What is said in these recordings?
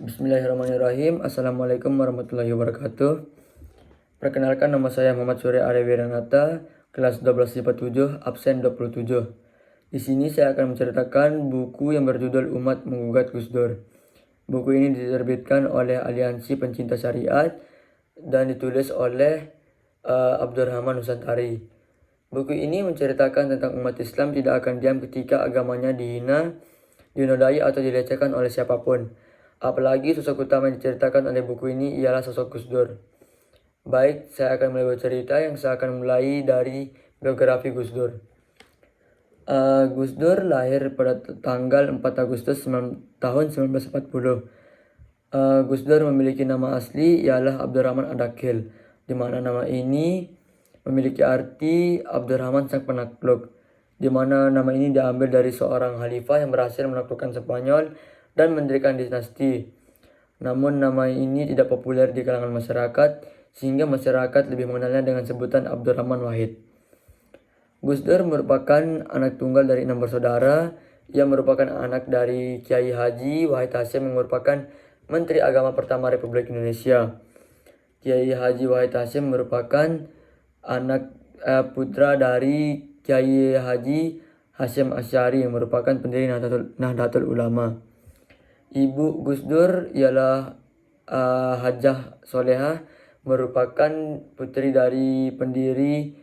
Bismillahirrahmanirrahim. Assalamualaikum warahmatullahi wabarakatuh. Perkenalkan, nama saya Muhammad Surya Arya Wiranata, kelas 12 IPA 7, absen 27. Di sini saya akan menceritakan buku yang berjudul Umat Menggugat Gus Dur. Buku ini diterbitkan oleh Aliansi Pencinta Syariat dan ditulis oleh Abdurrahman Nusantari. Buku ini menceritakan tentang umat Islam tidak akan diam ketika agamanya dihina, dinodai atau dilecehkan oleh siapapun. Apalagi sosok utama yang diceritakan oleh buku ini ialah sosok Gus Dur. Baik, saya akan mulai bercerita yang saya akan mulai dari biografi Gus Dur. Gus Dur lahir pada tanggal 4 Agustus tahun 1940. Gus Dur memiliki nama asli ialah Abdurrahman Adakil, di mana nama ini memiliki arti Abdurrahman Sang Penakluk, di mana nama ini diambil dari seorang khalifah yang berhasil menaklukkan Spanyol dan mendirikan dinasti. Namun nama ini tidak populer di kalangan masyarakat, sehingga masyarakat lebih mengenalnya dengan sebutan Abdurrahman Wahid. Gus Dur merupakan anak tunggal dari 6 bersaudara. Ia merupakan anak dari Kiai Haji Wahid Hasyim yang merupakan Menteri Agama pertama Republik Indonesia. Kiai Haji Wahid Hasyim merupakan anak putra dari Kiai Haji Hasyim Asy'ari yang merupakan pendiri Nahdlatul Ulama. Ibu Gus Dur ialah Hajah Solehah, merupakan putri dari pendiri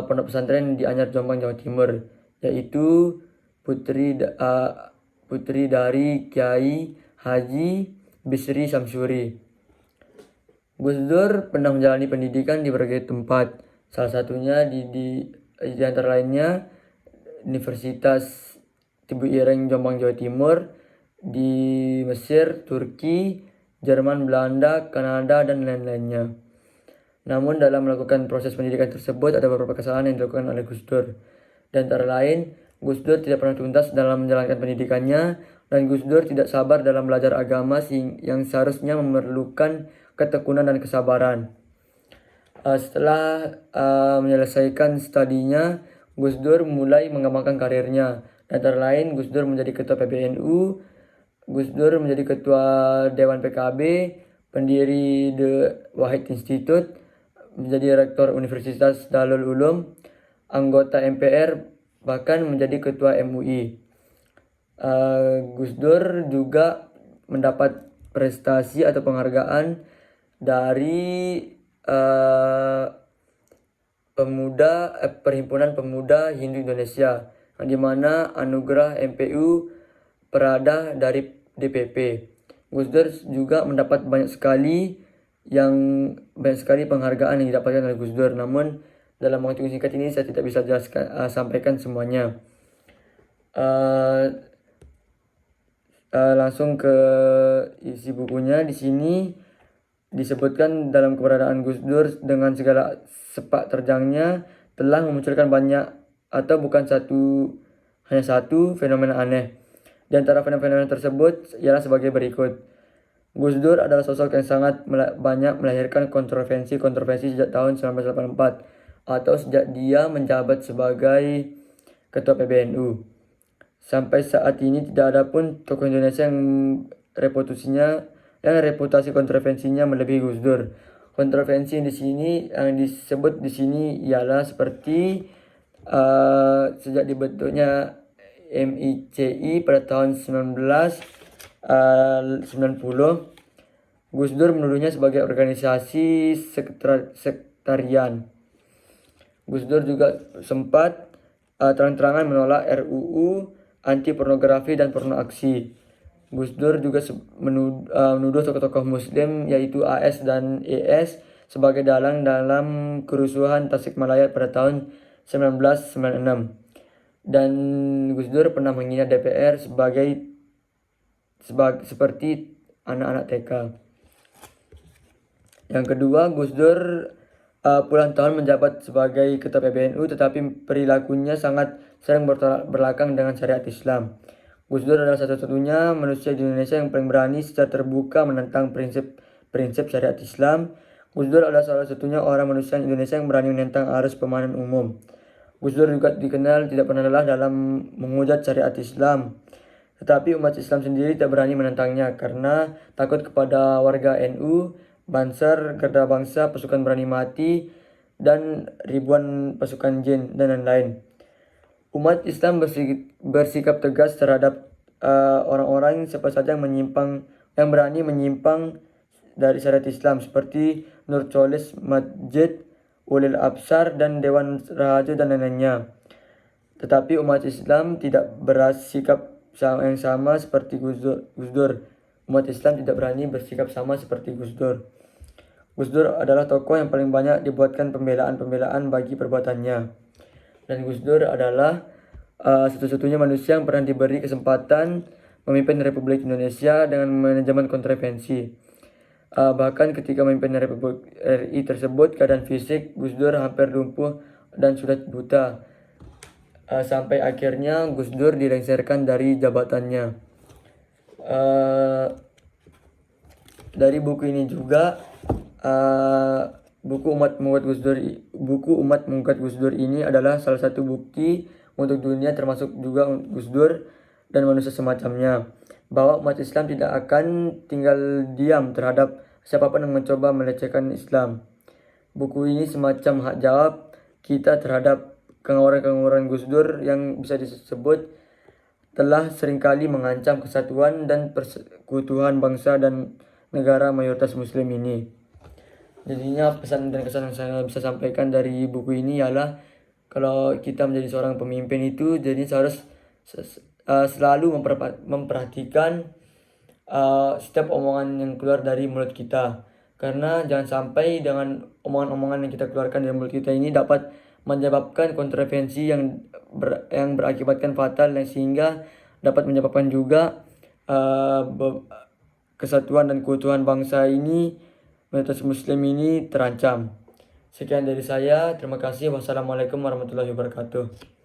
pondok pesantren di Anyar Jombang, Jawa Timur, yaitu putri dari Kiai Haji Bisri Samsuri. Gus Dur pernah menjalani pendidikan di berbagai tempat, salah satunya di antara lainnya Universitas Tebu Ireng Jombang, Jawa Timur, di Mesir, Turki, Jerman, Belanda, Kanada, dan lain-lainnya. Namun dalam melakukan proses pendidikan tersebut ada beberapa kesalahan yang dilakukan oleh Gus Dur. Dan antara lain, Gus Dur tidak pernah tuntas dalam menjalankan pendidikannya, dan Gus Dur tidak sabar dalam belajar agama yang seharusnya memerlukan ketekunan dan kesabaran. Setelah menyelesaikan studinya, Gus Dur mulai mengembangkan karirnya. Dan antara lain, Gus Dur menjadi ketua PBNU, Gus Dur menjadi ketua Dewan PKB, pendiri The Wahid Institute, menjadi rektor Universitas Darul Ulum, anggota MPR, bahkan menjadi ketua MUI. Gus Dur juga mendapat prestasi atau penghargaan dari Perhimpunan Pemuda Hindu Indonesia, di mana anugerah MPU Perada dari DPP. Gus Dur juga mendapat banyak sekali penghargaan yang didapatkan oleh Gus Dur. Namun dalam waktu singkat ini saya tidak bisa sampaikan semuanya. Langsung ke isi bukunya. Di sini disebutkan dalam keberadaan Gus Dur dengan segala sepak terjangnya telah memunculkan banyak atau bukan hanya satu fenomena aneh. Di antara fenomena tersebut ialah sebagai berikut. Gus Dur adalah sosok yang sangat banyak melahirkan kontroversi sejak tahun 1984 atau sejak dia menjabat sebagai ketua PBNU. Sampai saat ini tidak ada pun tokoh Indonesia yang reputasi kontroversinya melebihi Gus Dur. Kontroversi yang disebut di sini ialah seperti sejak dibentuknya MICI pada tahun 1990, Gus Dur menuduhnya sebagai organisasi sektarian. Gus Dur juga sempat terang-terangan menolak RUU anti pornografi dan porno aksi. Gus Dur juga menuduh tokoh-tokoh Muslim yaitu AS dan ES sebagai dalang dalam kerusuhan Tasikmalaya pada tahun 1996. Dan Gus Dur pernah menghina DPR seperti anak-anak TK. Yang kedua, Gus Dur puluhan tahun menjabat sebagai ketua PBNU, tetapi perilakunya sangat sering bertolak belakang dengan syariat Islam. Gus Dur adalah satu-satunya manusia di Indonesia yang paling berani secara terbuka menentang prinsip syariat Islam. Gus Dur adalah salah satunya orang manusia di Indonesia yang berani menentang arus pemahaman umum. Gus Dur juga dikenal tidak pernah lelah dalam menghujat syariat Islam. Tetapi umat Islam sendiri tak berani menentangnya karena takut kepada warga NU, Banser, Garda Bangsa, pasukan berani mati, dan ribuan pasukan jin dan lain-lain. Umat Islam bersikap tegas terhadap orang-orang siapa saja yang berani menyimpang dari syariat Islam seperti Nur Cholis, Masjid, Ulil Absar, dan Dewan Rahaja dan lain-lainnya. Tetapi umat Islam tidak bersikap yang sama seperti Gus Dur. Umat Islam tidak berani bersikap sama seperti Gus Dur. Gus Dur adalah tokoh yang paling banyak dibuatkan pembelaan-pembelaan bagi perbuatannya. Dan Gus Dur adalah satu-satunya manusia yang pernah diberi kesempatan memimpin Republik Indonesia dengan manajemen kontroversi. Bahkan ketika memimpin Republik RI tersebut, keadaan fisik Gus Dur hampir lumpuh dan sudah buta. Sampai akhirnya Gus Dur dilengsarkan dari jabatannya. Dari buku ini juga, buku Umat Menggugat Gus Dur ini adalah salah satu bukti untuk dunia, termasuk juga Gus Dur dan manusia semacamnya, bahwa umat Islam tidak akan tinggal diam terhadap siapapun yang mencoba melecehkan Islam. Buku ini semacam hak jawab kita terhadap kengawuran Gus Dur yang bisa disebut telah seringkali mengancam kesatuan dan persekutuan bangsa dan negara mayoritas muslim ini. Jadinya pesan dan kesan yang saya bisa sampaikan dari buku ini ialah kalau kita menjadi seorang pemimpin itu, jadi harus selalu memperhatikan setiap omongan yang keluar dari mulut kita. Karena jangan sampai dengan omongan-omongan yang kita keluarkan dari mulut kita ini dapat menyebabkan kontroversi yang berakibatkan fatal, yang sehingga dapat menyebabkan juga kesatuan dan keutuhan bangsa ini, mayoritas muslim ini terancam. Sekian dari saya, terima kasih. Wassalamualaikum warahmatullahi wabarakatuh.